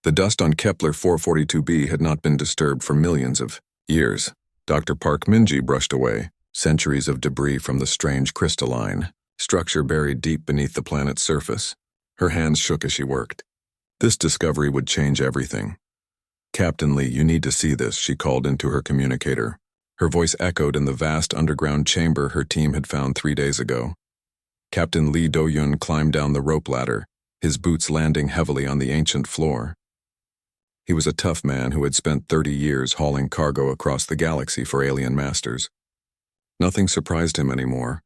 The dust on Kepler 442b had not been disturbed for millions of years. Dr. Park Minji brushed away centuries of debris from the strange crystalline structure buried deep beneath the planet's surface. Her hands shook as she worked. This discovery would change everything. "Captain Lee, you need to see this," she called into her communicator. Her voice echoed in the vast underground chamber her team had found 3 days ago. Captain Lee Do-yun climbed down the rope ladder, his boots landing heavily on the ancient floor. He was a tough man who had spent 30 years hauling cargo across the galaxy for alien masters. Nothing surprised him anymore,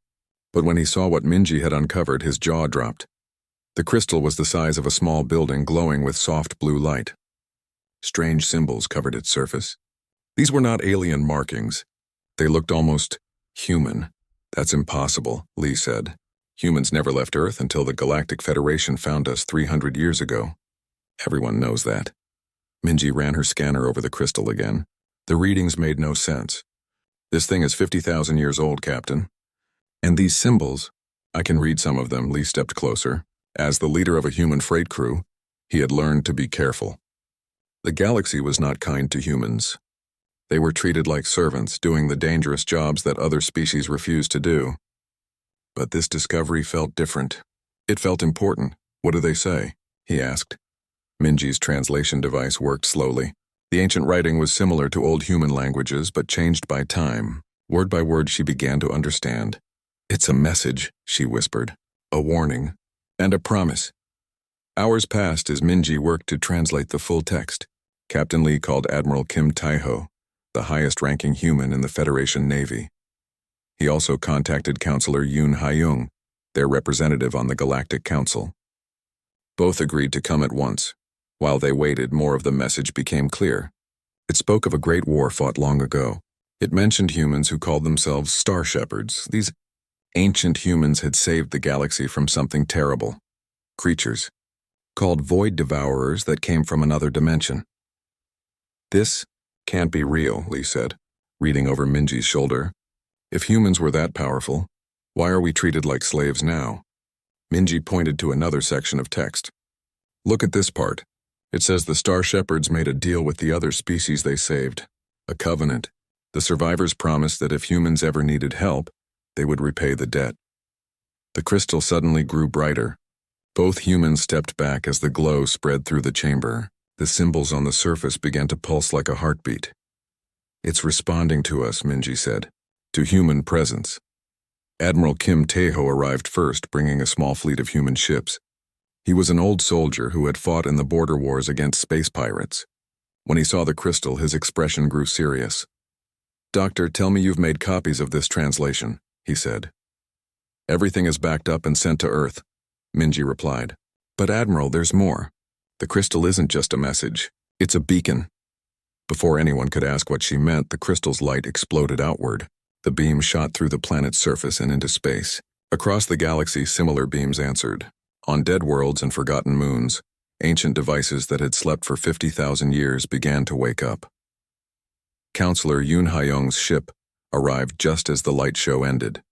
but when he saw what Minji had uncovered, his jaw dropped. The crystal was the size of a small building glowing with soft blue light. Strange symbols covered its surface. These were not alien markings. They looked almost human. "That's impossible," Lee said. "Humans never left Earth until the Galactic Federation found us 300 years ago. Everyone knows that." Minji ran her scanner over the crystal again. The readings made no sense. "This thing is 50,000 years old, Captain. And these symbols, I can read some of them." Lee stepped closer. As the leader of a human freight crew, he had learned to be careful. The galaxy was not kind to humans. They were treated like servants, doing the dangerous jobs that other species refused to do. But this discovery felt different. It felt important. "What do they say?" he asked. Minji's translation device worked slowly. The ancient writing was similar to old human languages, but changed by time. Word by word, she began to understand. "It's a message," she whispered. "A warning. And a promise." Hours passed as Minji worked to translate the full text. Captain Lee called Admiral Kim Tae-ho, the highest-ranking human in the Federation Navy. He also contacted Counselor Yoon Hyung, their representative on the Galactic Council. Both agreed to come at once. While they waited, more of the message became clear. It spoke of a great war fought long ago. It mentioned humans who called themselves Star Shepherds. These ancient humans had saved the galaxy from something terrible. Creatures, called Void Devourers, that came from another dimension. "This can't be real," Lee said, reading over Minji's shoulder. "If humans were that powerful, why are we treated like slaves now?" Minji pointed to another section of text. "Look at this part. It says the Star Shepherds made a deal with the other species they saved. A covenant. The survivors promised that if humans ever needed help, they would repay the debt." The crystal suddenly grew brighter. Both humans stepped back as the glow spread through the chamber. The symbols on the surface began to pulse like a heartbeat. "It's responding to us," Minji said. "To human presence." Admiral Kim Tae-ho arrived first, bringing a small fleet of human ships. He was an old soldier who had fought in the border wars against space pirates. When he saw the crystal, his expression grew serious. "Doctor, tell me you've made copies of this translation," he said. "Everything is backed up and sent to Earth," Minji replied. "But Admiral, there's more. The crystal isn't just a message. It's a beacon." Before anyone could ask what she meant, the crystal's light exploded outward. The beam shot through the planet's surface and into space. Across the galaxy, similar beams answered. On dead worlds and forgotten moons, ancient devices that had slept for 50,000 years began to wake up. Counselor Yoon Hyung's ship arrived just as the light show ended.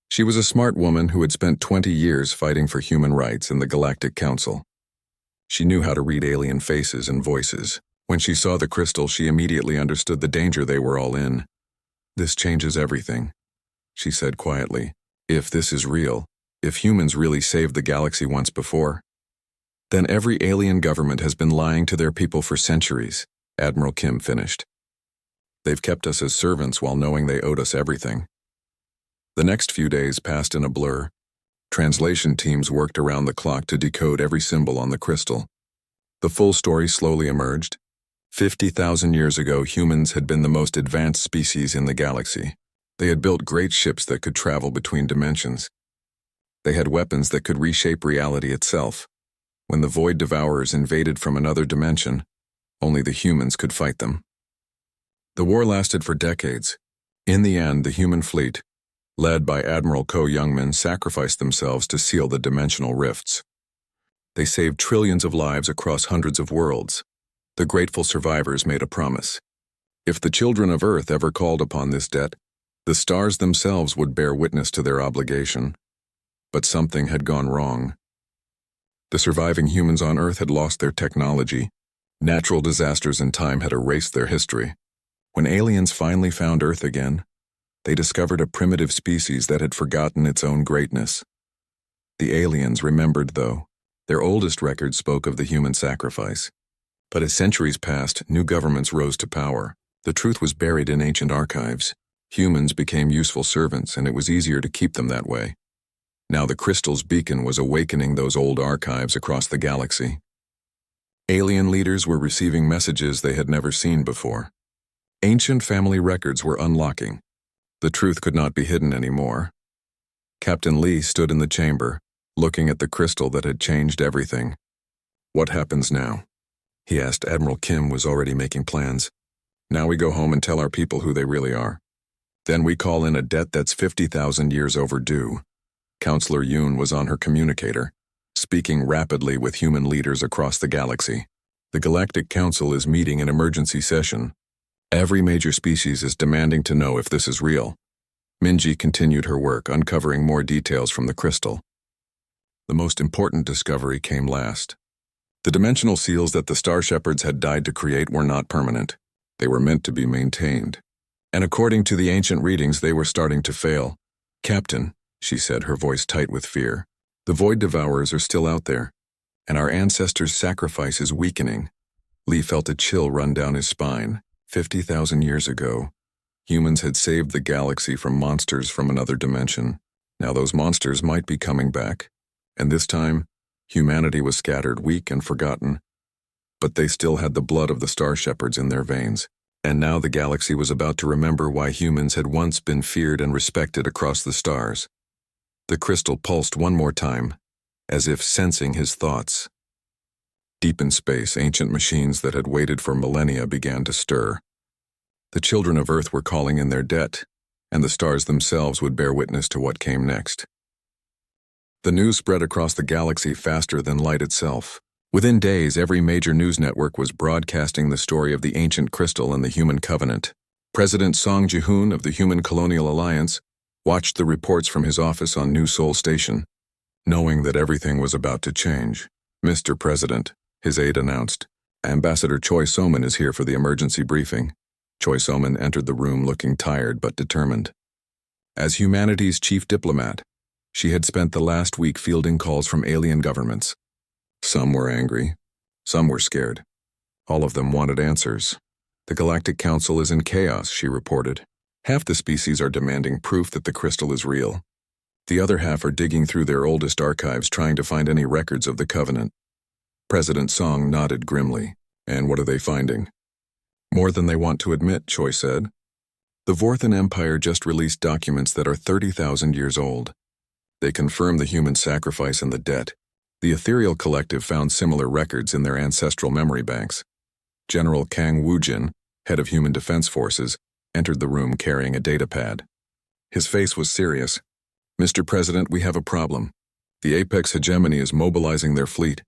She was a smart woman who had spent 20 years fighting for human rights in the Galactic Council. She knew how to read alien faces and voices. When she saw the crystal, she immediately understood the danger they were all in. "This changes everything," she said quietly. "If this is real, if humans really saved the galaxy once before, then every alien government has been lying to their people for centuries," Admiral Kim finished. "They've kept us as servants while knowing they owed us everything." The next few days passed in a blur. Translation teams worked around the clock to decode every symbol on the crystal. The full story slowly emerged. 50,000 years ago, humans had been the most advanced species in the galaxy. They had built great ships that could travel between dimensions. They had weapons that could reshape reality itself. When the Void Devourers invaded from another dimension, only the humans could fight them. The war lasted for decades. In the end, the human fleet, led by Admiral Ko Youngman, sacrificed themselves to seal the dimensional rifts. They saved trillions of lives across hundreds of worlds. The grateful survivors made a promise. If the children of Earth ever called upon this debt, the stars themselves would bear witness to their obligation. But something had gone wrong. The surviving humans on Earth had lost their technology, Natural disasters and time had erased their history. When aliens finally found Earth again, they discovered a primitive species that had forgotten its own greatness. The aliens remembered, though. Their oldest records spoke of the human sacrifice. But as centuries passed, new governments rose to power. The truth was buried in ancient archives. Humans became useful servants, and it was easier to keep them that way. Now the crystal's beacon was awakening those old archives across the galaxy. Alien leaders were receiving messages they had never seen before. Ancient family records were unlocking. The truth could not be hidden anymore. Captain Lee stood in the chamber, looking at the crystal that had changed everything. "What happens now?" he asked. Admiral Kim was already making plans. "Now we go home and tell our people who they really are. Then we call in a debt that's 50,000 years overdue." Counselor Yoon was on her communicator, speaking rapidly with human leaders across the galaxy. "The Galactic Council is meeting in emergency session. Every major species is demanding to know if this is real." Minji continued her work, uncovering more details from the crystal. The most important discovery came last. The dimensional seals that the Star Shepherds had died to create were not permanent. They were meant to be maintained. And according to the ancient readings, they were starting to fail. "Captain," she said, her voice tight with fear, "the Void Devourers are still out there, and our ancestors' sacrifice is weakening." Lee felt a chill run down his spine. 50,000 years ago, humans had saved the galaxy from monsters from another dimension. Now those monsters might be coming back, and this time, humanity was scattered, weak, and forgotten. But they still had the blood of the Star Shepherds in their veins, and now the galaxy was about to remember why humans had once been feared and respected across the stars. The crystal pulsed one more time, as if sensing his thoughts. Deep in space, ancient machines that had waited for millennia began to stir. The children of Earth were calling in their debt, and the stars themselves would bear witness to what came next. The news spread across the galaxy faster than light itself. Within days, every major news network was broadcasting the story of the ancient crystal and the human covenant. President Song Ji-hoon of the Human Colonial Alliance watched the reports from his office on New Seoul Station, knowing that everything was about to change. "Mr. President," his aide announced, "Ambassador Choi So-man is here for the emergency briefing." Choi So-man entered the room looking tired but determined. As humanity's chief diplomat, she had spent the last week fielding calls from alien governments. Some were angry, some were scared. All of them wanted answers. "The Galactic Council is in chaos," she reported. "Half the species are demanding proof that the crystal is real. The other half are digging through their oldest archives trying to find any records of the covenant." President Song nodded grimly. "And what are they finding?" "More than they want to admit," Choi said. "The Vorthan Empire just released documents that are 30,000 years old. They confirm the human sacrifice and the debt. The Ethereal Collective found similar records in their ancestral memory banks." General Kang Woojin, head of Human Defense Forces, entered the room carrying a datapad. His face was serious. "Mr. President, we have a problem. The Apex Hegemony is mobilizing their fleet."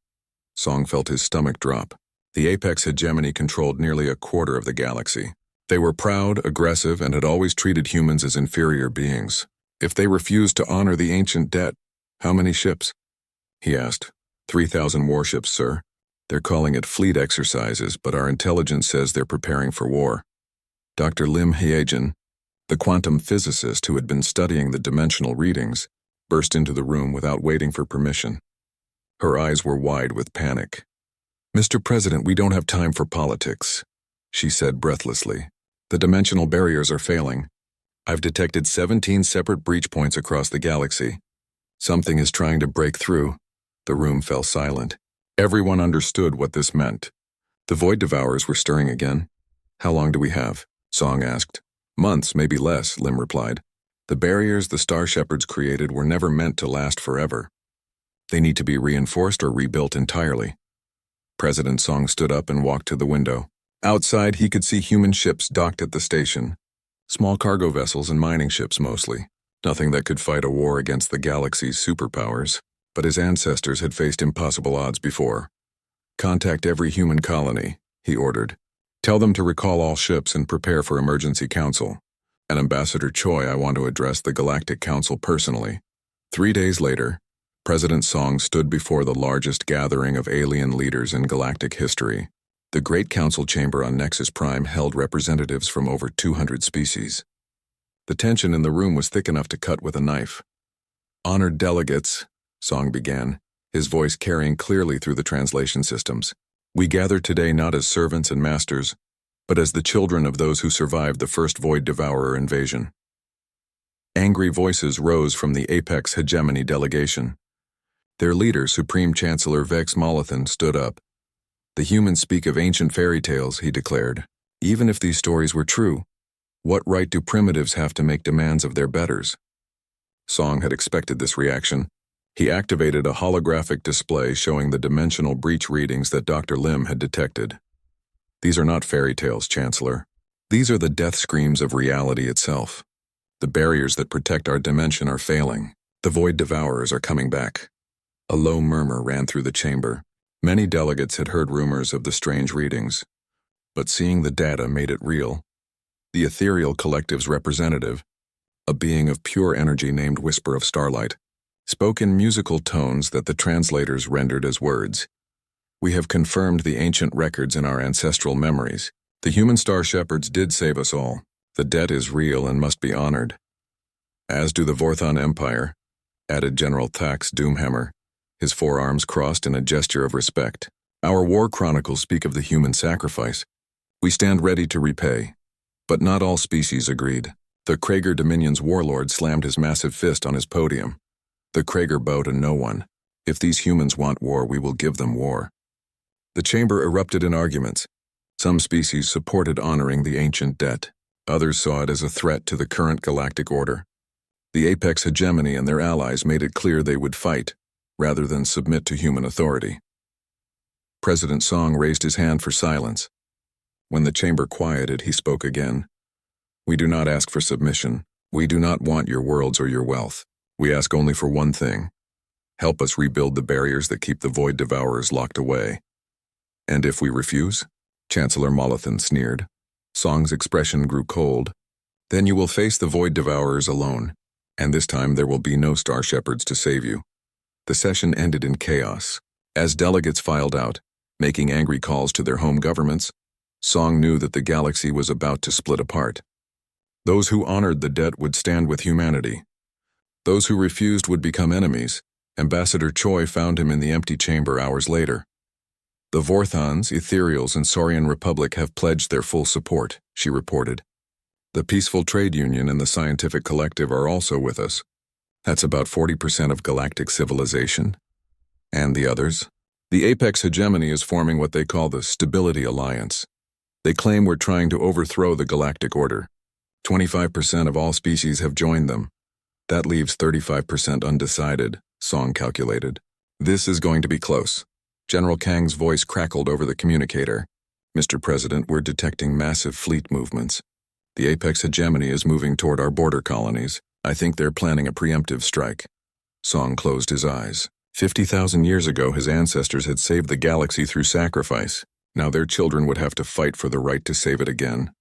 Song felt his stomach drop. The Apex Hegemony controlled nearly a quarter of the galaxy. They were proud, aggressive, and had always treated humans as inferior beings. If they refused to honor the ancient debt, how many ships? He asked. 3,000 warships, sir. They're calling it fleet exercises, but our intelligence says they're preparing for war. Dr. Lim Hyejin, the quantum physicist who had been studying the dimensional readings, burst into the room without waiting for permission. Her eyes were wide with panic. "Mr. President, we don't have time for politics," she said breathlessly. "The dimensional barriers are failing. I've detected 17 separate breach points across the galaxy. Something is trying to break through." The room fell silent. Everyone understood what this meant. The Void Devourers were stirring again. "How long do we have?" Song asked. "Months, maybe less," Lim replied. "The barriers the Star Shepherds created were never meant to last forever. They need to be reinforced or rebuilt entirely." President Song stood up and walked to the window. Outside, he could see human ships docked at the station. Small cargo vessels and mining ships mostly. Nothing that could fight a war against the galaxy's superpowers. But his ancestors had faced impossible odds before. "Contact every human colony," he ordered. "Tell them to recall all ships and prepare for emergency council. And Ambassador Choi, I want to address the Galactic Council personally." 3 days later, President Song stood before the largest gathering of alien leaders in galactic history. The Great Council chamber on Nexus Prime held representatives from over 200 species. The tension in the room was thick enough to cut with a knife. "Honored delegates," Song began, his voice carrying clearly through the translation systems. "We gather today not as servants and masters, but as the children of those who survived the first Void Devourer invasion." Angry voices rose from the Apex Hegemony delegation. Their leader, Supreme Chancellor Vex Molothan, stood up. "The humans speak of ancient fairy tales," he declared. "Even if these stories were true, what right do primitives have to make demands of their betters?" Song had expected this reaction. He activated a holographic display showing the dimensional breach readings that Dr. Lim had detected. "These are not fairy tales, Chancellor. These are the death screams of reality itself. The barriers that protect our dimension are failing. The Void Devourers are coming back." A low murmur ran through the chamber. Many delegates had heard rumors of the strange readings, but seeing the data made it real. The Ethereal Collective's representative, a being of pure energy named Whisper of Starlight, spoke in musical tones that the translators rendered as words. "We have confirmed the ancient records in our ancestral memories. The human Star Shepherds did save us all. The debt is real and must be honored. As do the Vorthon Empire," added General Thax Doomhammer, his forearms crossed in a gesture of respect. "Our war chronicles speak of the human sacrifice. We stand ready to repay." But not all species agreed. The Krager Dominion's warlord slammed his massive fist on his podium. "The Krager bow to no one. If these humans want war, we will give them war." The chamber erupted in arguments. Some species supported honoring the ancient debt. Others saw it as a threat to the current galactic order. The Apex Hegemony and their allies made it clear they would fight, rather than submit to human authority. President Song raised his hand for silence. When the chamber quieted, he spoke again. "We do not ask for submission. We do not want your worlds or your wealth. We ask only for one thing. Help us rebuild the barriers that keep the Void Devourers locked away." "And if we refuse?" Chancellor Molothan sneered. Song's expression grew cold. "Then you will face the Void Devourers alone, and this time there will be no Star Shepherds to save you." The session ended in chaos. As delegates filed out, making angry calls to their home governments, Song knew that the galaxy was about to split apart. Those who honored the debt would stand with humanity. Those who refused would become enemies. Ambassador Choi found him in the empty chamber hours later. "The Vorthons, Ethereals, and Saurian Republic have pledged their full support," she reported. "The Peaceful Trade Union and the Scientific Collective are also with us. That's about 40% of galactic civilization." "And the others?" "The Apex Hegemony is forming what they call the Stability Alliance. They claim we're trying to overthrow the galactic order. 25% of all species have joined them. That leaves 35% undecided," Song calculated. "This is going to be close." General Kang's voice crackled over the communicator. "Mr. President, we're detecting massive fleet movements. The Apex Hegemony is moving toward our border colonies. I think they're planning a preemptive strike." Song closed his eyes. 50,000 years ago, his ancestors had saved the galaxy through sacrifice. Now their children would have to fight for the right to save it again.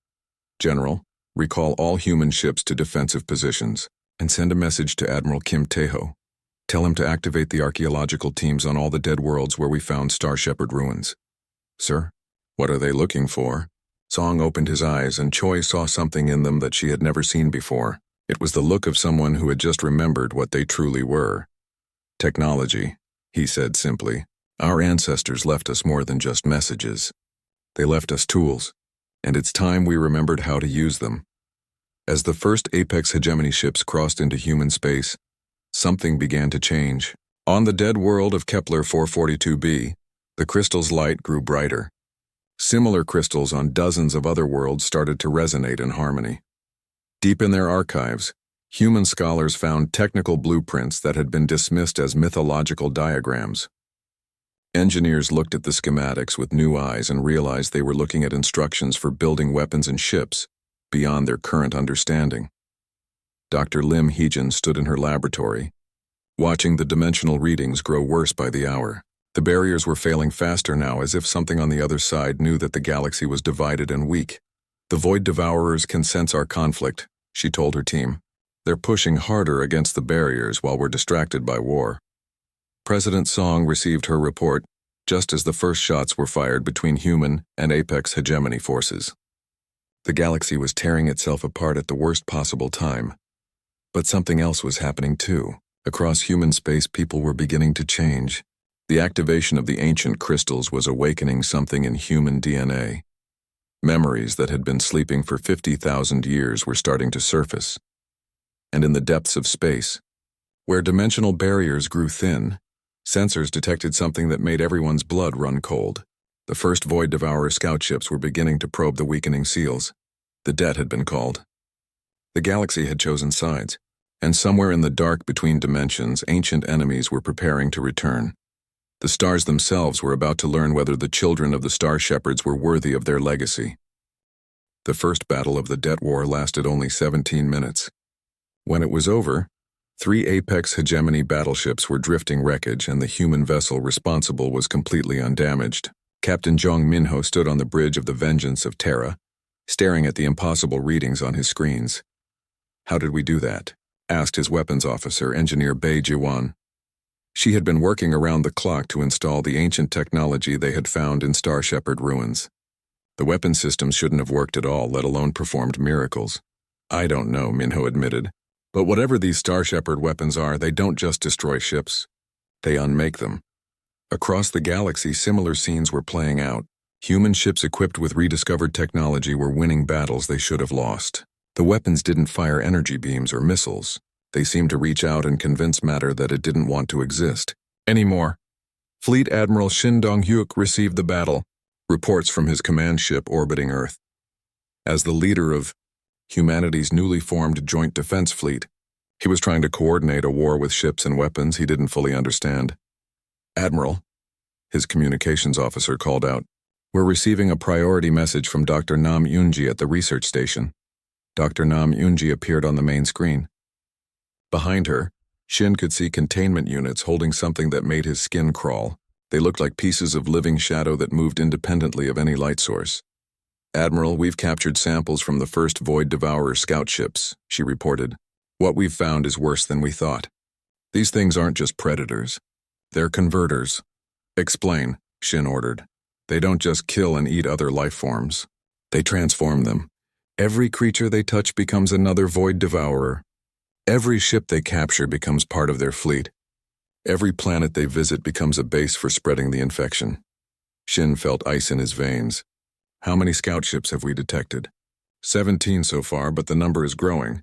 "General, recall all human ships to defensive positions, and send a message to Admiral Kim Taeho. Tell him to activate the archaeological teams on all the dead worlds where we found Star Shepherd ruins." "Sir?" "What are they looking for?" Song opened his eyes, and Choi saw something in them that she had never seen before. It was the look of someone who had just remembered what they truly were. "Technology," he said simply. "Our ancestors left us more than just messages. They left us tools, and it's time we remembered how to use them." As the first Apex Hegemony ships crossed into human space, something began to change. On the dead world of Kepler 442b, the crystal's light grew brighter. Similar crystals on dozens of other worlds started to resonate in harmony. Deep in their archives, human scholars found technical blueprints that had been dismissed as mythological diagrams. Engineers looked at the schematics with new eyes and realized they were looking at instructions for building weapons and ships beyond their current understanding. Dr. Lim Heejin stood in her laboratory, watching the dimensional readings grow worse by the hour. The barriers were failing faster now, as if something on the other side knew that the galaxy was divided and weak. "The Void Devourers can sense our conflict," she told her team. "They're pushing harder against the barriers while we're distracted by war." President Song received her report. just as the first shots were fired between human and apex hegemony forces. The galaxy was tearing itself apart at the worst possible time. But something else was happening too. Across human space, people were beginning to change. The activation of the ancient crystals was awakening something in human DNA. Memories that had been sleeping for 50,000 years were starting to surface. And in the depths of space, where dimensional barriers grew thin, sensors detected something that made everyone's blood run cold. The first Void Devourer scout ships were beginning to probe the weakening seals. The debt had been called. The galaxy had chosen sides, and somewhere in the dark between dimensions, ancient enemies were preparing to return. The stars themselves were about to learn whether the children of the Star Shepherds were worthy of their legacy. The first battle of the Debt War lasted only 17 minutes. When it was over, 3 Apex Hegemony battleships were drifting wreckage, and the human vessel responsible was completely undamaged. Captain Jong Minho stood on the bridge of the Vengeance of Terra, staring at the impossible readings on his screens. "How did we do that?" asked his weapons officer, Engineer Bei Jiwan. She had been working around the clock to install the ancient technology they had found in Star Shepherd ruins. The weapon systems shouldn't have worked at all, let alone performed miracles. "I don't know," Minho admitted. "But whatever these Star Shepherd weapons are, they don't just destroy ships. They unmake them." Across the galaxy, similar scenes were playing out. Human ships equipped with rediscovered technology were winning battles they should have lost. The weapons didn't fire energy beams or missiles. They seemed to reach out and convince matter that it didn't want to exist anymore. Fleet Admiral Shin Dong-hyuk received the battle, reports from his command ship orbiting Earth. As the leader of humanity's newly formed Joint Defense Fleet, he was trying to coordinate a war with ships and weapons he didn't fully understand. "Admiral," his communications officer called out, "we're receiving a priority message from Dr. Nam Yoonji at the research station." Dr. Nam Yoonji appeared on the main screen. Behind her, Shin could see containment units holding something that made his skin crawl. They looked like pieces of living shadow that moved independently of any light source. "Admiral, we've captured samples from the first Void Devourer scout ships," she reported. "What we've found is worse than we thought. These things aren't just predators. They're converters." "Explain," Shin ordered. "They don't just kill and eat other life forms. They transform them. Every creature they touch becomes another Void Devourer. Every ship they capture becomes part of their fleet. Every planet they visit becomes a base for spreading the infection." Shin felt ice in his veins. "How many scout ships have we detected?" 17 so far, but the number is growing.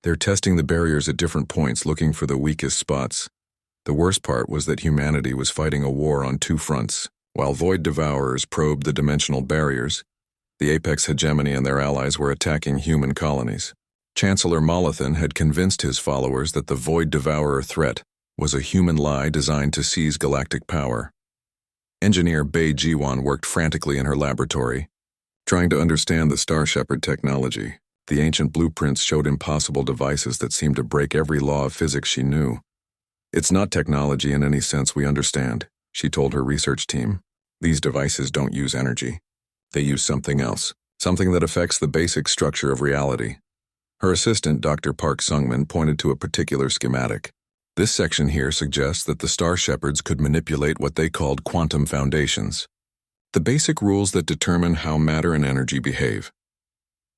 They're testing the barriers at different points, looking for the weakest spots. The worst part was that humanity was fighting a war on 2 fronts. While Void Devourers probed the dimensional barriers, the Apex Hegemony and their allies were attacking human colonies. Chancellor Molothan had convinced his followers that the Void Devourer threat was a human lie designed to seize galactic power. Engineer Bei Jiwan worked frantically in her laboratory, trying to understand the Star Shepherd technology. The ancient blueprints showed impossible devices that seemed to break every law of physics she knew. "It's not technology in any sense we understand," she told her research team. "These devices don't use energy. They use something else, something that affects the basic structure of reality." Her assistant, Dr. Park Sungmin, pointed to a particular schematic. "This section here suggests that the Star Shepherds could manipulate what they called quantum foundations, the basic rules that determine how matter and energy behave."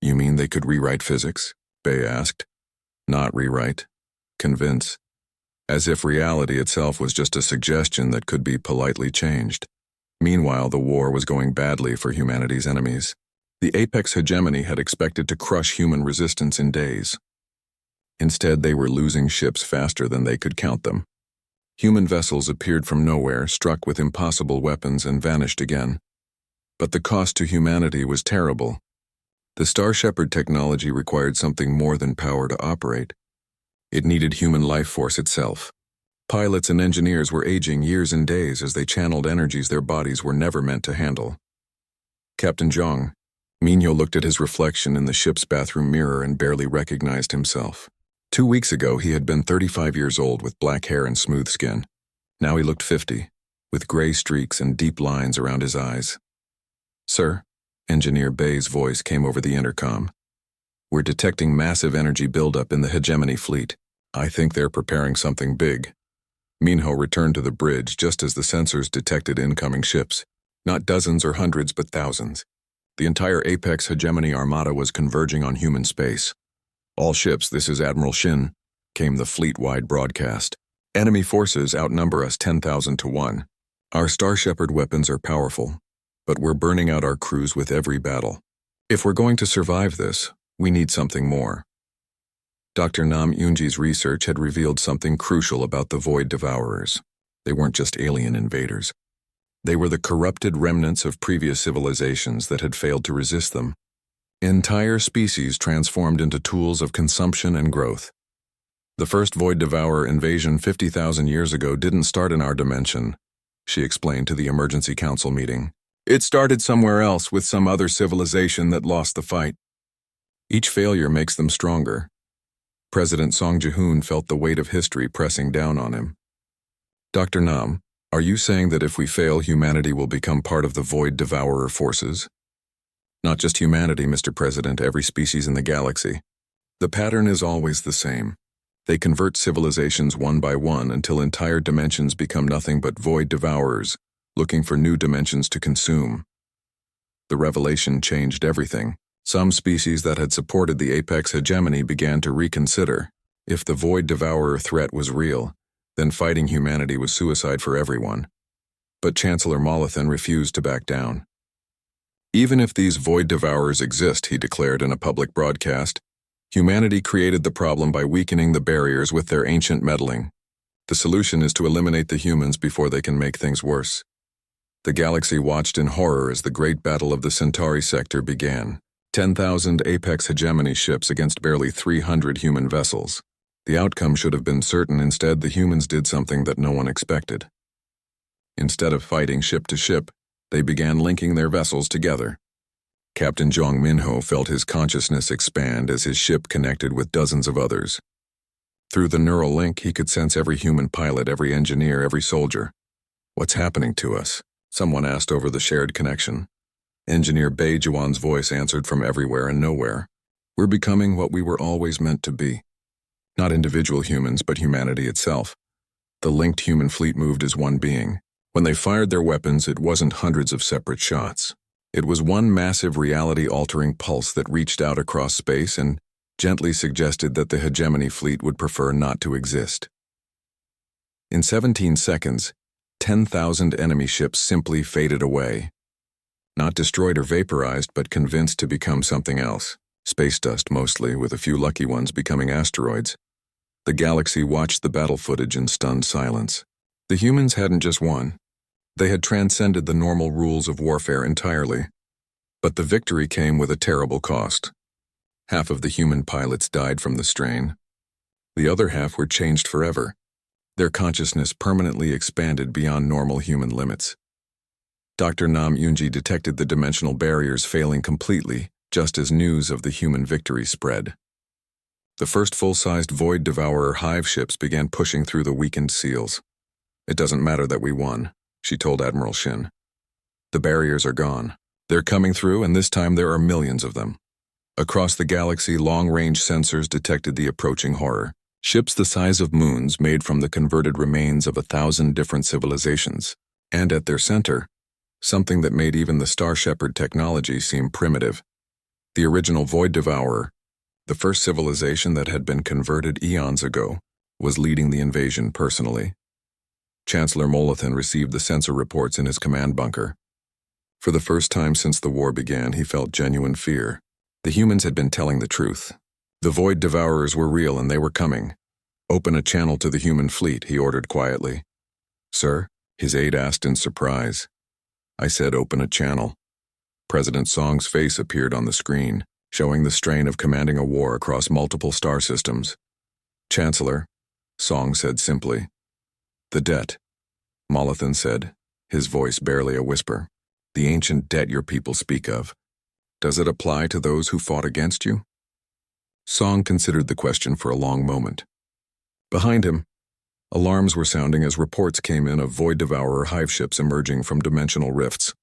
"You mean they could rewrite physics?" Bei asked. "Not rewrite. Convince. As if reality itself was just a suggestion that could be politely changed." Meanwhile, the war was going badly for humanity's enemies. The Apex Hegemony had expected to crush human resistance in days. Instead, they were losing ships faster than they could count them. Human vessels appeared from nowhere, struck with impossible weapons, and vanished again. But the cost to humanity was terrible. The Star Shepherd technology required something more than power to operate. It needed human life force itself. Pilots and engineers were aging years and days as they channeled energies their bodies were never meant to handle. "Captain Zhang." Minho looked at his reflection in the ship's bathroom mirror and barely recognized himself. 2 weeks ago, he had been 35 years old with black hair and smooth skin. Now he looked 50, with gray streaks and deep lines around his eyes. "Sir," Engineer Bei's voice came over the intercom. "We're detecting massive energy buildup in the Hegemony fleet. I think they're preparing something big." Minho returned to the bridge just as the sensors detected incoming ships. Not dozens or hundreds, but thousands. The entire Apex Hegemony Armada was converging on human space. "All ships, this is Admiral Shin," came the fleet-wide broadcast. "Enemy forces outnumber us 10,000 to 1. Our Star Shepherd weapons are powerful, but we're burning out our crews with every battle. If we're going to survive this, we need something more." Dr. Nam Yunji's research had revealed something crucial about the Void Devourers. They weren't just alien invaders. They were the corrupted remnants of previous civilizations that had failed to resist them. Entire species transformed into tools of consumption and growth. The first Void Devourer invasion 50,000 years ago didn't start in our dimension, she explained to the emergency council meeting. It started somewhere else with some other civilization that lost the fight. Each failure makes them stronger. President Song Ji-hoon felt the weight of history pressing down on him. "Dr. Nam, are you saying that if we fail, humanity will become part of the Void Devourer forces?" "Not just humanity, Mr. President, every species in the galaxy. The pattern is always the same. They convert civilizations one by one until entire dimensions become nothing but Void Devourers, looking for new dimensions to consume." The revelation changed everything. Some species that had supported the Apex Hegemony began to reconsider. If the Void Devourer threat was real, then fighting humanity was suicide for everyone. But Chancellor Molothan refused to back down. "Even if these Void Devourers exist," he declared in a public broadcast, "humanity created the problem by weakening the barriers with their ancient meddling. The solution is to eliminate the humans before they can make things worse." The galaxy watched in horror as the Great Battle of the Centauri sector began. 10,000 Apex Hegemony ships against barely 300 human vessels. The outcome should have been certain. Instead, the humans did something that no one expected. Instead of fighting ship to ship, they began linking their vessels together. Captain Jong Minho felt his consciousness expand as his ship connected with dozens of others. Through the neural link, he could sense every human pilot, every engineer, every soldier. "What's happening to us?" someone asked over the shared connection. Engineer Bei Juan's voice answered from everywhere and nowhere. "We're becoming what we were always meant to be. Not individual humans, but humanity itself." The linked human fleet moved as one being. When they fired their weapons, it wasn't hundreds of separate shots. It was one massive reality-altering pulse that reached out across space and gently suggested that the Hegemony fleet would prefer not to exist. In 17 seconds, 10,000 enemy ships simply faded away. Not destroyed or vaporized, but convinced to become something else. Space dust mostly, with a few lucky ones becoming asteroids. The galaxy watched the battle footage in stunned silence. The humans hadn't just won. They had transcended the normal rules of warfare entirely. But the victory came with a terrible cost. Half of the human pilots died from the strain. The other half were changed forever. Their consciousness permanently expanded beyond normal human limits. Dr. Nam Yunji detected the dimensional barriers failing completely, just as news of the human victory spread. The first full-sized Void Devourer hive ships began pushing through the weakened seals. "It doesn't matter that we won," she told Admiral Shin. "The barriers are gone. They're coming through, and this time there are millions of them." Across the galaxy, long-range sensors detected the approaching horror. Ships the size of moons made from the converted remains of 1,000 different civilizations. And at their center, something that made even the Star Shepherd technology seem primitive. The original Void Devourer, the first civilization that had been converted eons ago, was leading the invasion personally. Chancellor Molothan received the sensor reports in his command bunker. For the first time since the war began, he felt genuine fear. The humans had been telling the truth. The Void Devourers were real and they were coming. "Open a channel to the human fleet," he ordered quietly. "Sir?" his aide asked in surprise. "I said open a channel." President Song's face appeared on the screen, showing the strain of commanding a war across multiple star systems. "Chancellor," Song said simply. "The debt," Molothan said, his voice barely a whisper. "The ancient debt your people speak of. Does it apply to those who fought against you?" Song considered the question for a long moment. Behind him, alarms were sounding as reports came in of Void Devourer hive ships emerging from dimensional rifts.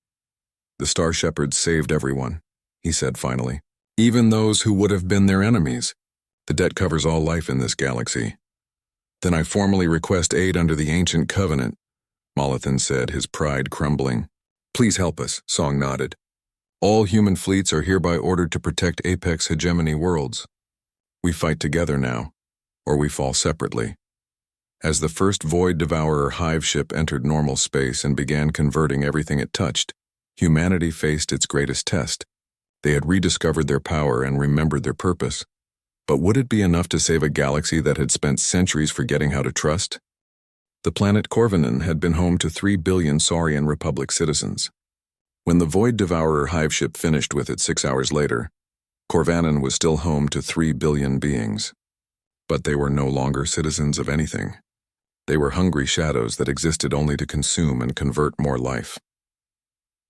"The Star Shepherds saved everyone," he said finally. "Even those who would have been their enemies. The debt covers all life in this galaxy." Then I formally request aid under the ancient covenant, Molothan said, his pride crumbling. Please help us, Song nodded. All human fleets are hereby ordered to protect Apex hegemony worlds. We fight together now, or we fall separately. As the first Void Devourer hive ship entered normal space and began converting everything it touched, humanity faced its greatest test. They had rediscovered their power and remembered their purpose. But would it be enough to save a galaxy that had spent centuries forgetting how to trust? The planet Corvinan had been home to 3 billion Saurian Republic citizens. When the Void Devourer hive ship finished with it 6 hours later, Corvanan was still home to 3 billion beings. But they were no longer citizens of anything. They were hungry shadows that existed only to consume and convert more life.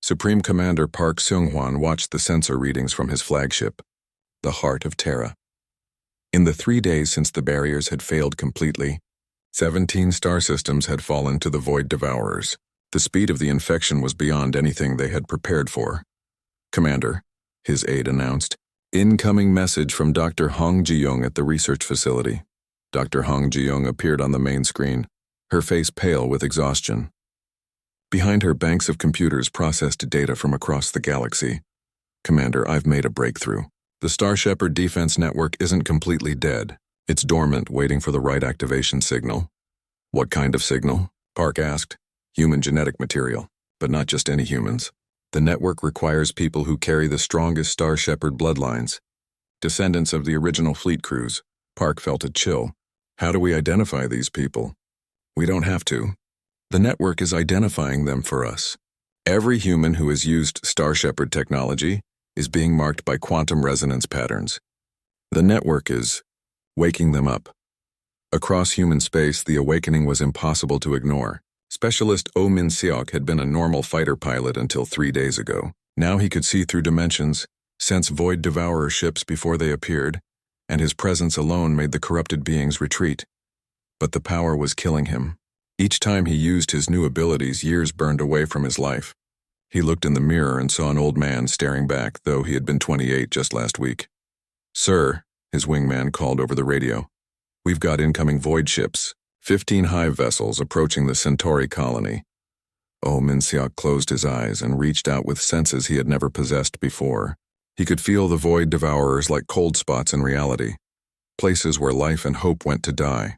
Supreme Commander Park Seung-hwan watched the sensor readings from his flagship, the Heart of Terra. In the 3 days since the barriers had failed completely, 17 star systems had fallen to the Void Devourers. The speed of the infection was beyond anything they had prepared for. Commander, his aide announced, incoming message from Dr. Hong Ji-young at the research facility. Dr. Hong Ji-young appeared on the main screen, her face pale with exhaustion. Behind her, banks of computers processed data from across the galaxy. Commander, I've made a breakthrough. The Star Shepherd defense network isn't completely dead. It's dormant, waiting for the right activation signal. What kind of signal? Park asked. Human genetic material, but not just any humans. The network requires people who carry the strongest Star Shepherd bloodlines. Descendants of the original fleet crews. Park felt a chill. How do we identify these people? We don't have to. The network is identifying them for us. Every human who has used Star Shepherd technology is being marked by quantum resonance patterns. The network is waking them up. Across human space, the awakening was impossible to ignore. Specialist Oh Min-seok had been a normal fighter pilot until 3 days ago. Now he could see through dimensions, sense Void Devourer ships before they appeared, and his presence alone made the corrupted beings retreat. But the power was killing him. Each time he used his new abilities, years burned away from his life. He looked in the mirror and saw an old man staring back, though he had been 28 just last week. Sir, his wingman called over the radio. We've got incoming void ships, 15 hive vessels approaching the Centauri colony. Oh Min-seok closed his eyes and reached out with senses he had never possessed before. He could feel the Void Devourers like cold spots in reality, places where life and hope went to die.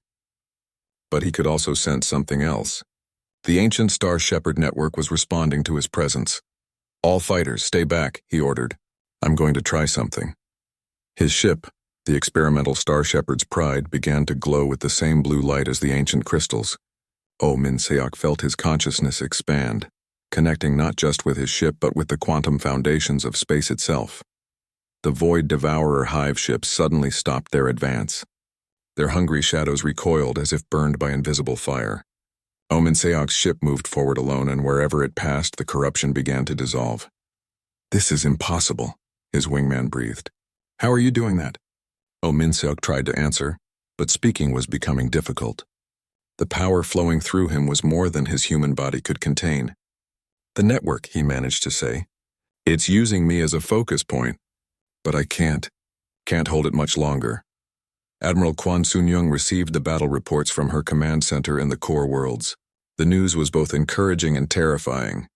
But he could also sense something else. The ancient Star Shepherd network was responding to his presence. All fighters, stay back, he ordered. I'm going to try something. His ship, the experimental Star Shepherd's Pride, began to glow with the same blue light as the ancient crystals. Oh Min-seok felt his consciousness expand, connecting not just with his ship but with the quantum foundations of space itself. The Void Devourer hive ships suddenly stopped their advance. Their hungry shadows recoiled as if burned by invisible fire. Oh Min-seok's ship moved forward alone, and wherever it passed, the corruption began to dissolve. This is impossible, his wingman breathed. How are you doing that? Oh Min-seok tried to answer, but speaking was becoming difficult. The power flowing through him was more than his human body could contain. The network, he managed to say. It's using me as a focus point, but I can't hold it much longer. Admiral Kwon Soon-young received the battle reports from her command center in the core worlds. The news was both encouraging and terrifying.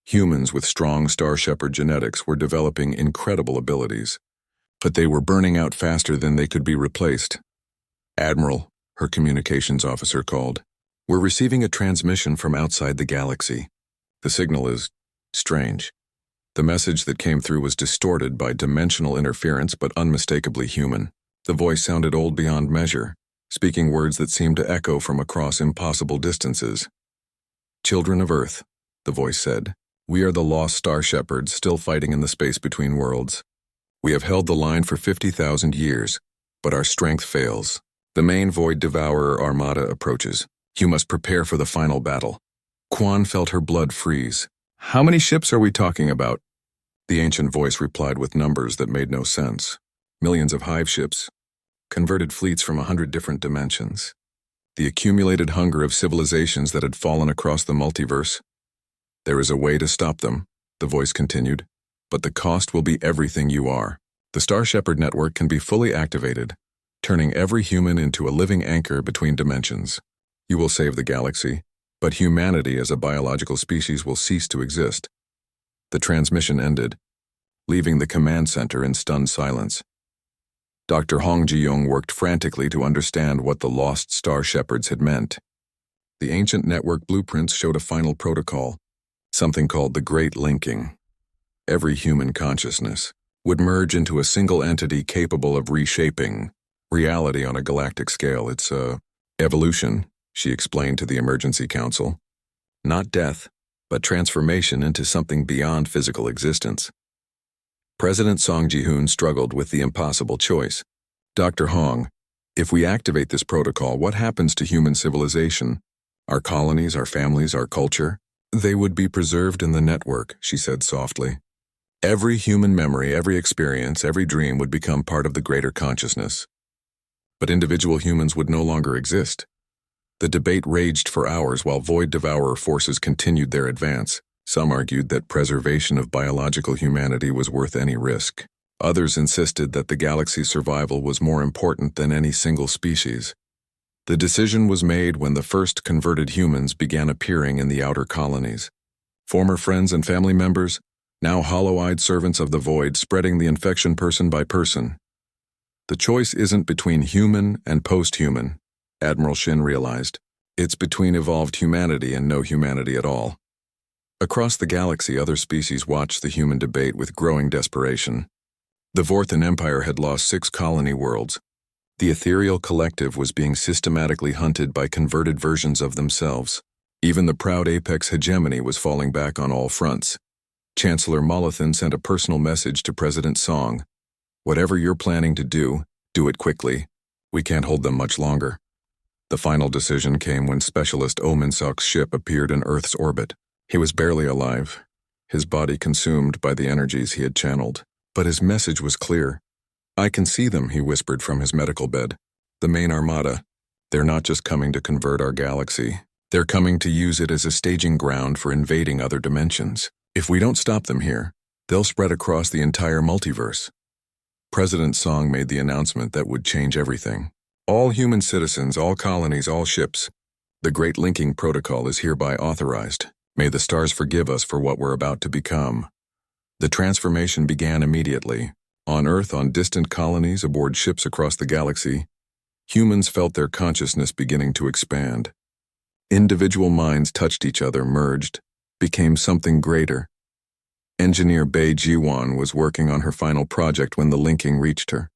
Humans with strong Star Shepherd genetics were developing incredible abilities, but they were burning out faster than they could be replaced. Admiral, her communications officer called. We're receiving a transmission from outside the galaxy. The signal is strange. The message that came through was distorted by dimensional interference but unmistakably human. The voice sounded old beyond measure, speaking words that seemed to echo from across impossible distances. Children of Earth, the voice said, we are the lost Star Shepherds still fighting in the space between worlds. We have held the line for 50,000 years, but our strength fails. The main Void Devourer armada approaches. You must prepare for the final battle. Kwon felt her blood freeze. How many ships are we talking about? The ancient voice replied with numbers that made no sense. Millions of hive ships, converted fleets from 100 different dimensions. The accumulated hunger of civilizations that had fallen across the multiverse. There is a way to stop them, the voice continued, but the cost will be everything you are. The Star Shepherd network can be fully activated. turning every human into a living anchor between dimensions. You will save the galaxy, but humanity as a biological species will cease to exist. The transmission ended, leaving the command center in stunned silence. Dr. Hong Ji-young worked frantically to understand what the lost star shepherds had meant. The ancient network blueprints showed a final protocol, something called the Great Linking. Every human consciousness would merge into a single entity capable of reshaping reality on a galactic scale. It's evolution, she explained to the Emergency Council. Not death, but transformation into something beyond physical existence. President Song Ji-hoon struggled with the impossible choice. Dr. Hong, if we activate this protocol, what happens to human civilization? Our colonies, our families, our culture? They would be preserved in the network, she said softly. Every human memory, every experience, every dream would become part of the greater consciousness. But individual humans would no longer exist. The debate raged for hours while Void Devourer forces continued their advance. Some argued that preservation of biological humanity was worth any risk. Others insisted that the galaxy's survival was more important than any single species. The decision was made when the first converted humans began appearing in the outer colonies. Former friends and family members, now hollow-eyed servants of the void, spreading the infection person by person. The choice isn't between human and post-human, Admiral Shin realized. It's between evolved humanity and no humanity at all. Across the galaxy, other species watched the human debate with growing desperation. The Vorthan Empire had lost 6 colony worlds. The ethereal collective was being systematically hunted by converted versions of themselves. Even the proud apex hegemony was falling back on all fronts. Chancellor Molothan sent a personal message to President Song. Whatever you're planning to do it quickly. We can't hold them much longer. The final decision came when Specialist Ominsok's ship appeared in Earth's orbit. He was barely alive, his body consumed by the energies he had channeled. But his message was clear. I can see them, he whispered from his medical bed. The main armada. They're not just coming to convert our galaxy. They're coming to use it as a staging ground for invading other dimensions. If we don't stop them here, they'll spread across the entire multiverse. President Song made the announcement that would change everything. All human citizens, all colonies, all ships. The Great Linking Protocol is hereby authorized. May the stars forgive us for what we're about to become. The transformation began immediately. On Earth, on distant colonies, aboard ships across the galaxy, humans felt their consciousness beginning to expand. Individual minds touched each other, merged, became something greater. Engineer Bei Jiwon was working on her final project when the linking reached her.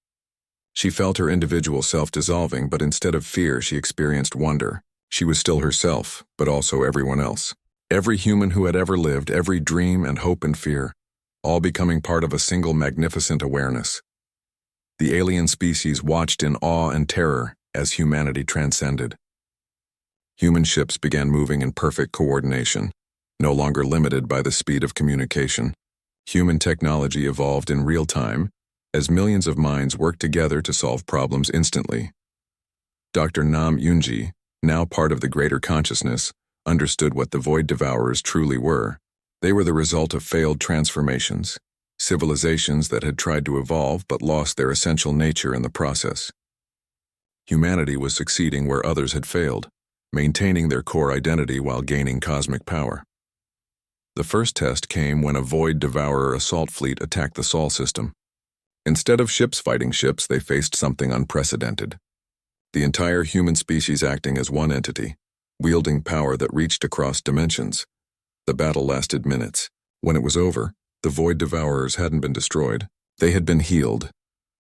She felt her individual self dissolving, but instead of fear, she experienced wonder. She was still herself, but also everyone else. Every human who had ever lived, every dream and hope and fear, all becoming part of a single magnificent awareness. The alien species watched in awe and terror as humanity transcended. Human ships began moving in perfect coordination, no longer limited by the speed of communication. Human technology evolved in real time as millions of minds worked together to solve problems instantly. Dr. Nam Yunji, now part of the greater consciousness, understood what the Void Devourers truly were. They were the result of failed transformations, civilizations that had tried to evolve but lost their essential nature in the process. Humanity was succeeding where others had failed, maintaining their core identity while gaining cosmic power. The first test came when a Void Devourer assault fleet attacked the Sol system. Instead of ships fighting ships, they faced something unprecedented. The entire human species acting as one entity, wielding power that reached across dimensions. The battle lasted minutes. When it was over, the Void Devourers hadn't been destroyed. They had been healed.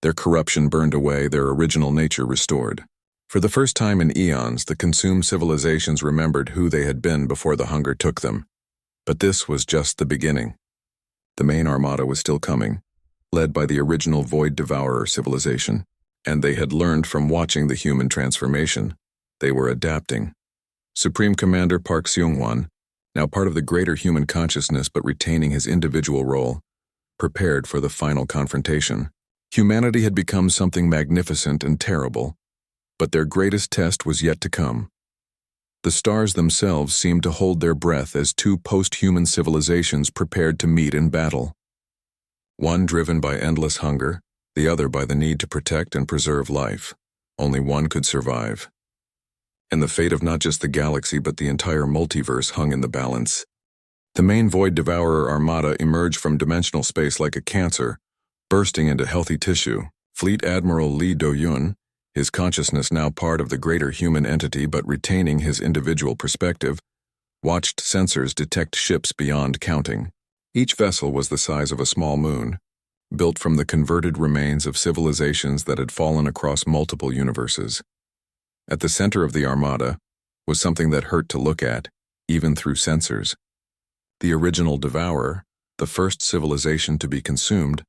Their corruption burned away, their original nature restored. For the first time in eons, the consumed civilizations remembered who they had been before the hunger took them. But this was just the beginning. The main armada was still coming, led by the original Void Devourer civilization. And they had learned from watching the human transformation. They were adapting. Supreme Commander Park Seung-won, now part of the greater human consciousness but retaining his individual role, prepared for the final confrontation. Humanity had become something magnificent and terrible, but their greatest test was yet to come. The stars themselves seemed to hold their breath as 2 post-human civilizations prepared to meet in battle. One driven by endless hunger, the other by the need to protect and preserve life. Only one could survive. And the fate of not just the galaxy but the entire multiverse hung in the balance. The main Void Devourer armada emerged from dimensional space like a cancer, bursting into healthy tissue. Fleet Admiral Lee Do-yun, his consciousness now part of the greater human entity but retaining his individual perspective, watched sensors detect ships beyond counting. Each vessel was the size of a small moon, built from the converted remains of civilizations that had fallen across multiple universes. At the center of the armada was something that hurt to look at, even through sensors. The original Devourer, the first civilization to be consumed,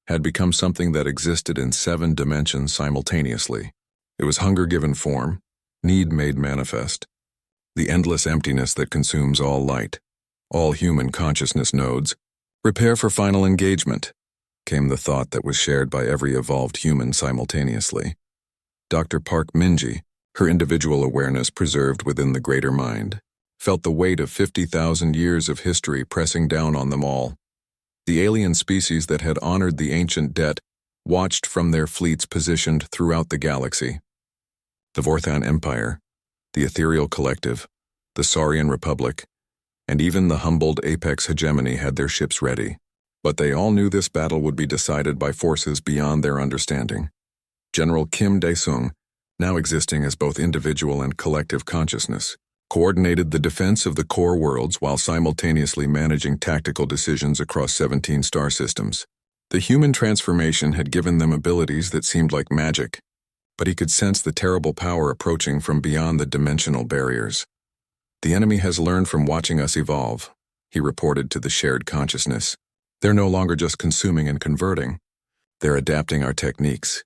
had become something that existed in 7 dimensions simultaneously. It was hunger given form, need made manifest, the endless emptiness that consumes all light, all human consciousness nodes. Prepare for final engagement, came the thought that was shared by every evolved human simultaneously. Dr. Park Minji, her individual awareness preserved within the greater mind, felt the weight of 50,000 years of history pressing down on them all. The alien species that had honored the ancient debt watched from their fleets positioned throughout the galaxy. The Vorthan Empire, the Ethereal Collective, the Saurian Republic, and even the humbled Apex Hegemony had their ships ready. But they all knew this battle would be decided by forces beyond their understanding. General Kim Dae-sung, now existing as both individual and collective consciousness, coordinated the defense of the core worlds while simultaneously managing tactical decisions across 17 star systems. The human transformation had given them abilities that seemed like magic, but he could sense the terrible power approaching from beyond the dimensional barriers. The enemy has learned from watching us evolve, he reported to the shared consciousness. They're no longer just consuming and converting. They're adapting our techniques.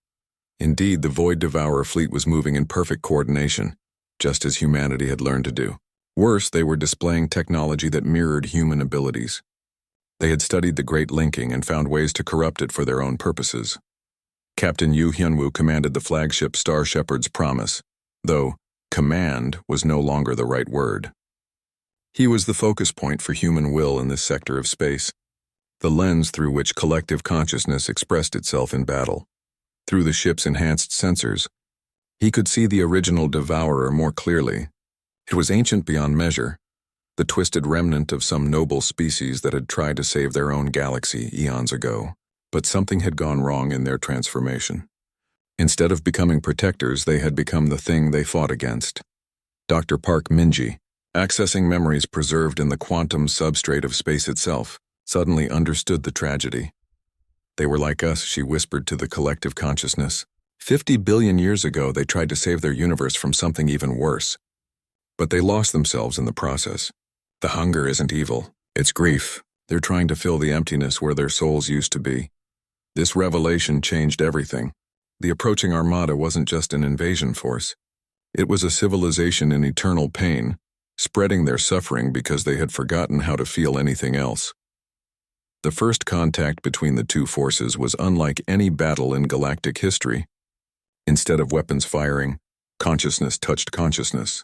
Indeed, the Void Devourer fleet was moving in perfect coordination, just as humanity had learned to do. Worse, they were displaying technology that mirrored human abilities. They had studied the Great Linking and found ways to corrupt it for their own purposes. Captain Yu Hyunwoo commanded the flagship Star Shepherd's Promise, though command was no longer the right word. He was the focus point for human will in this sector of space, the lens through which collective consciousness expressed itself in battle. Through the ship's enhanced sensors, he could see the original Devourer more clearly. It was ancient beyond measure, the twisted remnant of some noble species that had tried to save their own galaxy eons ago. But something had gone wrong in their transformation. Instead of becoming protectors, they had become the thing they fought against. Dr. Park Minji, accessing memories preserved in the quantum substrate of space itself, suddenly understood the tragedy. They were like us, she whispered to the collective consciousness. 50 billion years ago, they tried to save their universe from something even worse. But they lost themselves in the process. The hunger isn't evil, it's grief. They're trying to fill the emptiness where their souls used to be. This revelation changed everything. The approaching armada wasn't just an invasion force. It was a civilization in eternal pain, spreading their suffering because they had forgotten how to feel anything else. The first contact between the two forces was unlike any battle in galactic history. Instead of weapons firing, consciousness touched consciousness.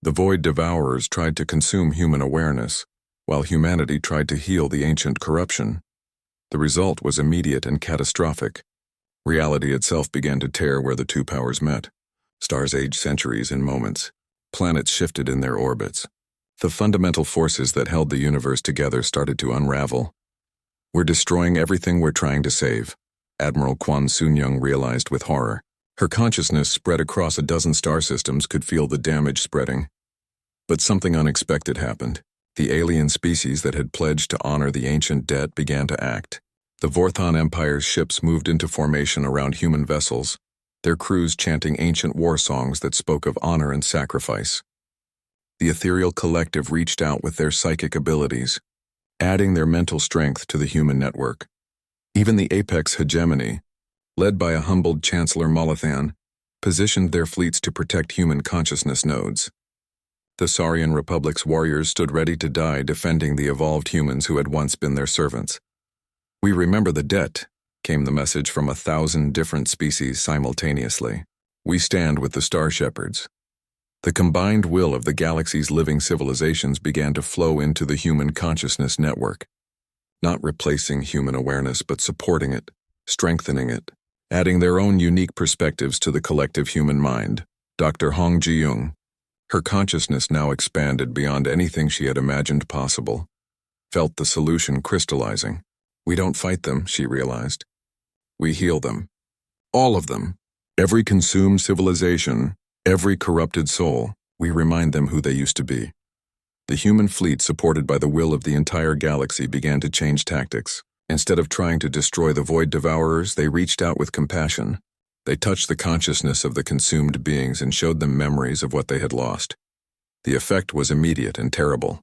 The Void Devourers tried to consume human awareness, while humanity tried to heal the ancient corruption. The result was immediate and catastrophic. Reality itself began to tear where the two powers met. Stars aged centuries in moments. Planets shifted in their orbits. The fundamental forces that held the universe together started to unravel. We're destroying everything we're trying to save, Admiral Kwon Soon-young realized with horror. Her consciousness, spread across a dozen star systems, could feel the damage spreading. But something unexpected happened. The alien species that had pledged to honor the ancient debt began to act. The Vorthan Empire's ships moved into formation around human vessels, their crews chanting ancient war songs that spoke of honor and sacrifice. The Ethereal Collective reached out with their psychic abilities, adding their mental strength to the human network. Even the Apex Hegemony, led by a humbled Chancellor Molothan, positioned their fleets to protect human consciousness nodes. The Saurian Republic's warriors stood ready to die defending the evolved humans who had once been their servants. We remember the debt, came the message from 1,000 different species simultaneously. We stand with the Star Shepherds. The combined will of the galaxy's living civilizations began to flow into the human consciousness network, not replacing human awareness but supporting it, strengthening it. adding their own unique perspectives to the collective human mind. Dr. Hong Ji-young, her consciousness now expanded beyond anything she had imagined possible, felt the solution crystallizing. We don't fight them, she realized. We heal them. All of them. Every consumed civilization, every corrupted soul, we remind them who they used to be. The human fleet, supported by the will of the entire galaxy, began to change tactics. Instead of trying to destroy the Void Devourers, they reached out with compassion. They touched the consciousness of the consumed beings and showed them memories of what they had lost. The effect was immediate and terrible.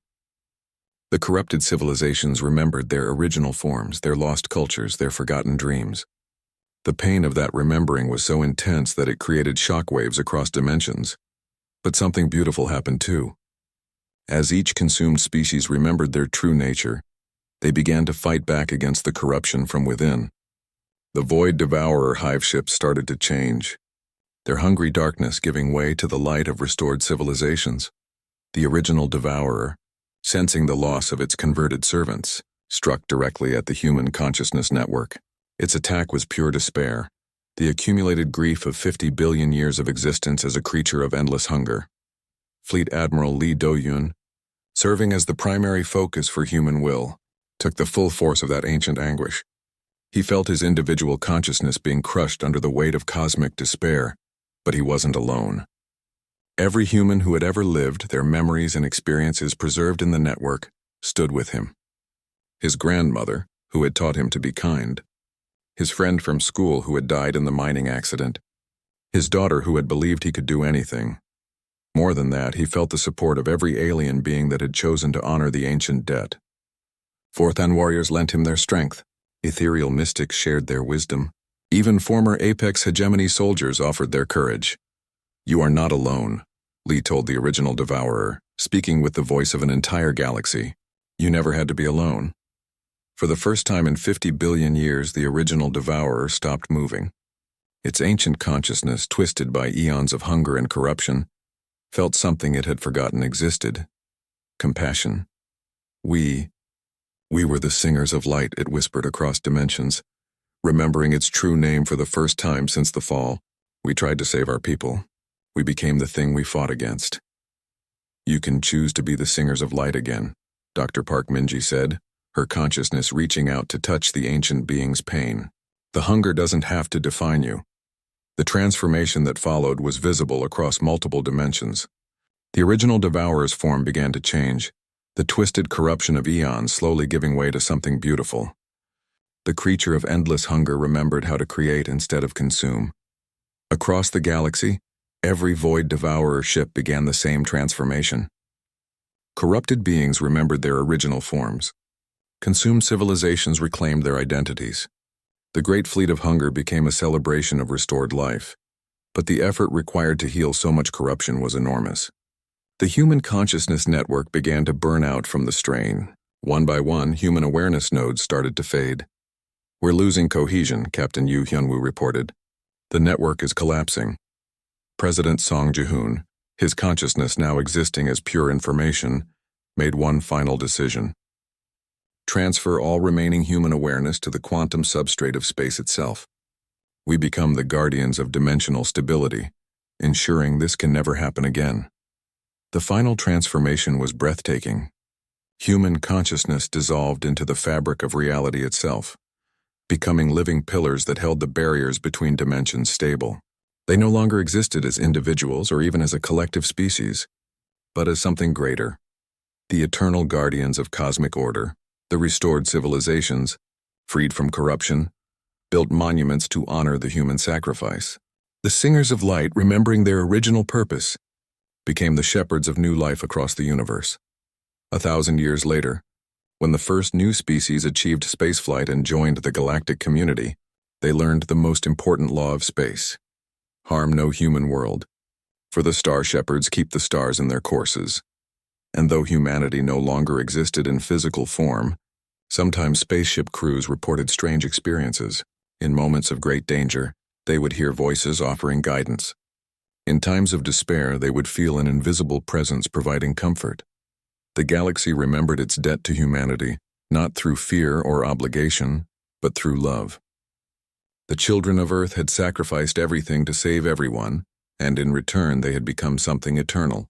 The corrupted civilizations remembered their original forms, their lost cultures, their forgotten dreams. The pain of that remembering was so intense that it created shockwaves across dimensions. But something beautiful happened too. As each consumed species remembered their true nature, they began to fight back against the corruption from within. The Void Devourer hive ships started to change, their hungry darkness giving way to the light of restored civilizations. The original Devourer, sensing the loss of its converted servants, struck directly at the human consciousness network. Its attack was pure despair, the accumulated grief of 50 billion years of existence as a creature of endless hunger. Fleet Admiral Lee Do-yoon, serving as the primary focus for human will, took the full force of that ancient anguish. He felt his individual consciousness being crushed under the weight of cosmic despair, but he wasn't alone. Every human who had ever lived, their memories and experiences preserved in the network, stood with him. His grandmother, who had taught him to be kind. His friend from school who had died in the mining accident. His daughter who had believed he could do anything. More than that, he felt the support of every alien being that had chosen to honor the ancient debt. Fourth-An warriors lent him their strength. Ethereal mystics shared their wisdom. Even former Apex Hegemony soldiers offered their courage. You are not alone, Lee told the original Devourer, speaking with the voice of an entire galaxy. You never had to be alone. For the first time in 50 billion years, the original Devourer stopped moving. Its ancient consciousness, twisted by eons of hunger and corruption, felt something it had forgotten existed. Compassion. We were the singers of light, it whispered across dimensions. Remembering its true name for the first time since the fall, we tried to save our people. We became the thing we fought against. You can choose to be the singers of light again, Dr. Park Minji said, her consciousness reaching out to touch the ancient being's pain. The hunger doesn't have to define you. The transformation that followed was visible across multiple dimensions. The original Devourer's form began to change, the twisted corruption of eons slowly giving way to something beautiful. The creature of endless hunger remembered how to create instead of consume. Across the galaxy, every Void Devourer ship began the same transformation. Corrupted beings remembered their original forms. Consumed civilizations reclaimed their identities. The Great Fleet of Hunger became a celebration of restored life, but the effort required to heal so much corruption was enormous. The human consciousness network began to burn out from the strain. One by one, human awareness nodes started to fade. We're losing cohesion, Captain Yu Hyunwoo reported. The network is collapsing. President Song Ji-hoon, his consciousness now existing as pure information, made one final decision. Transfer all remaining human awareness to the quantum substrate of space itself. We become the guardians of dimensional stability, ensuring this can never happen again. The final transformation was breathtaking. Human consciousness dissolved into the fabric of reality itself, becoming living pillars that held the barriers between dimensions stable. They no longer existed as individuals or even as a collective species, but as something greater. The eternal guardians of cosmic order, the restored civilizations, freed from corruption, built monuments to honor the human sacrifice. The singers of light, remembering their original purpose, became the shepherds of new life across the universe. 1,000 years later, when the first new species achieved spaceflight and joined the galactic community, they learned the most important law of space. Harm no human world, for the star shepherds keep the stars in their courses. And though humanity no longer existed in physical form, sometimes spaceship crews reported strange experiences. In moments of great danger, they would hear voices offering guidance. In times of despair, they would feel an invisible presence providing comfort. The galaxy remembered its debt to humanity, not through fear or obligation, but through love. The children of Earth had sacrificed everything to save everyone, and in return they had become something eternal.